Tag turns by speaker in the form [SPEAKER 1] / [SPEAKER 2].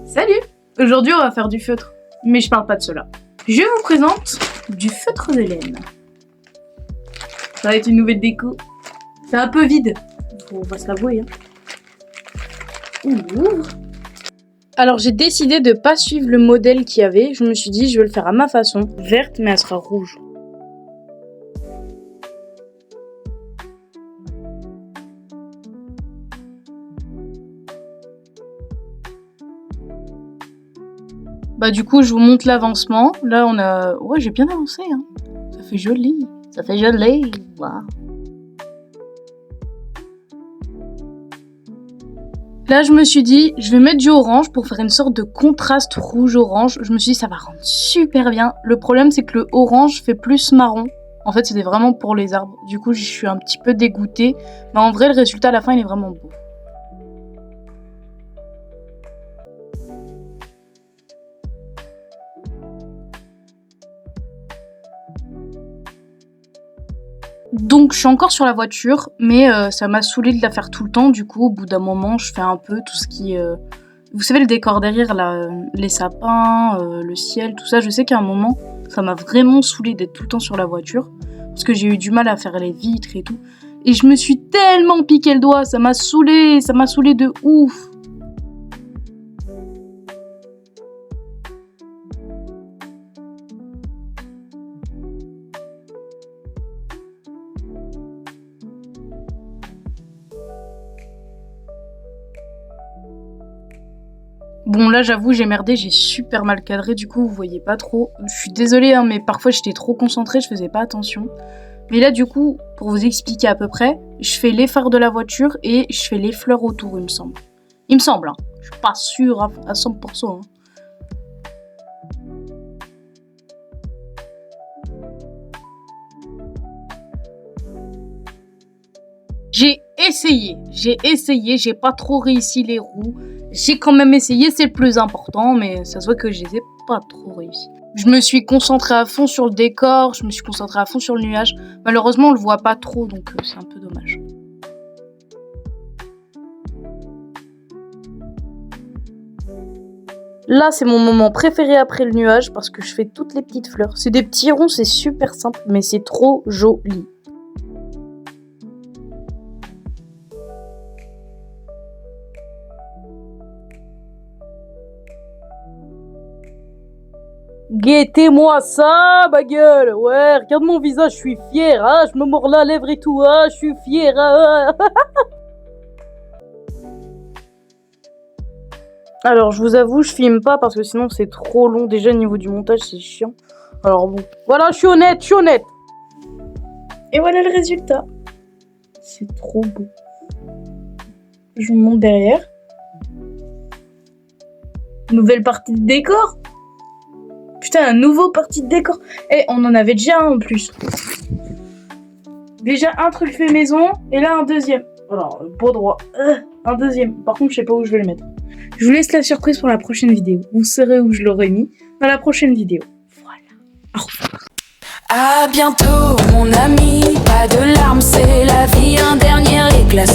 [SPEAKER 1] Salut! Aujourd'hui on va faire du feutre, mais je parle pas de cela. Je vous présente du feutre de laine. Ça va être une nouvelle déco. C'est un peu vide, on va se l'avouer. On ouvre. Alors j'ai décidé de pas suivre le modèle qu'il y avait, je me suis dit je vais le faire à ma façon. Verte mais elle sera rouge. Bah du coup je vous montre l'avancement. Là on a... Ouais j'ai bien avancé hein. Ça fait joli. Ça fait joli. Wow. Là je me suis dit je vais mettre du orange pour faire une sorte de contraste rouge-orange. Je me suis dit ça va rendre super bien. Le problème c'est que le orange fait plus marron. En fait c'était vraiment pour les arbres. Du coup je suis un petit peu dégoûtée. Mais en vrai le résultat à la fin il est vraiment beau. Donc je suis encore sur la voiture, mais ça m'a saoulée de la faire tout le temps. Du coup, au bout d'un moment, je fais un peu tout ce qui... Vous savez, le décor derrière, là, les sapins, le ciel, tout ça. Je sais qu'à un moment, ça m'a vraiment saoulée d'être tout le temps sur la voiture. Parce que j'ai eu du mal à faire les vitres et tout. Et je me suis tellement piqué le doigt, ça m'a saoulée de ouf. Bon là j'avoue j'ai merdé, j'ai super mal cadré, du coup vous voyez pas trop. Je suis désolée hein, mais parfois j'étais trop concentrée, je faisais pas attention. Mais là du coup, pour vous expliquer à peu près, je fais les phares de la voiture et je fais les fleurs autour il me semble. Il me semble, hein. Je suis pas sûre à 100%. Hein. J'ai essayé, j'ai pas trop réussi les roues. J'ai quand même essayé, c'est le plus important, mais ça se voit que je les ai pas trop réussi. Je me suis concentrée à fond sur le décor, je me suis concentrée à fond sur le nuage. Malheureusement, on le voit pas trop, donc c'est un peu dommage. Là, c'est mon moment préféré après le nuage parce que je fais toutes les petites fleurs. C'est des petits ronds, c'est super simple, mais c'est trop joli. Guettez-moi ça, ma gueule. Ouais, regarde mon visage, je suis fière. Ah, je me mords la lèvre et tout. Ah, je suis fière. Ah. Alors, je vous avoue, je filme pas parce que sinon c'est trop long. Déjà, au niveau du montage, c'est chiant. Alors bon. Voilà, je suis honnête. Et voilà le résultat. C'est trop beau. Je vous montre derrière. Nouvelle partie de décor. Putain, un nouveau parti de décor. Eh, on en avait déjà un en plus. Déjà un truc fait maison, et là un deuxième. Alors, beau droit. Un deuxième. Par contre, je sais pas où je vais le mettre. Je vous laisse la surprise pour la prochaine vidéo. Vous saurez où je l'aurai mis dans la prochaine vidéo. Voilà. Au revoir.
[SPEAKER 2] À bientôt, mon ami. Pas de larmes, c'est la vie. Un dernier éclat.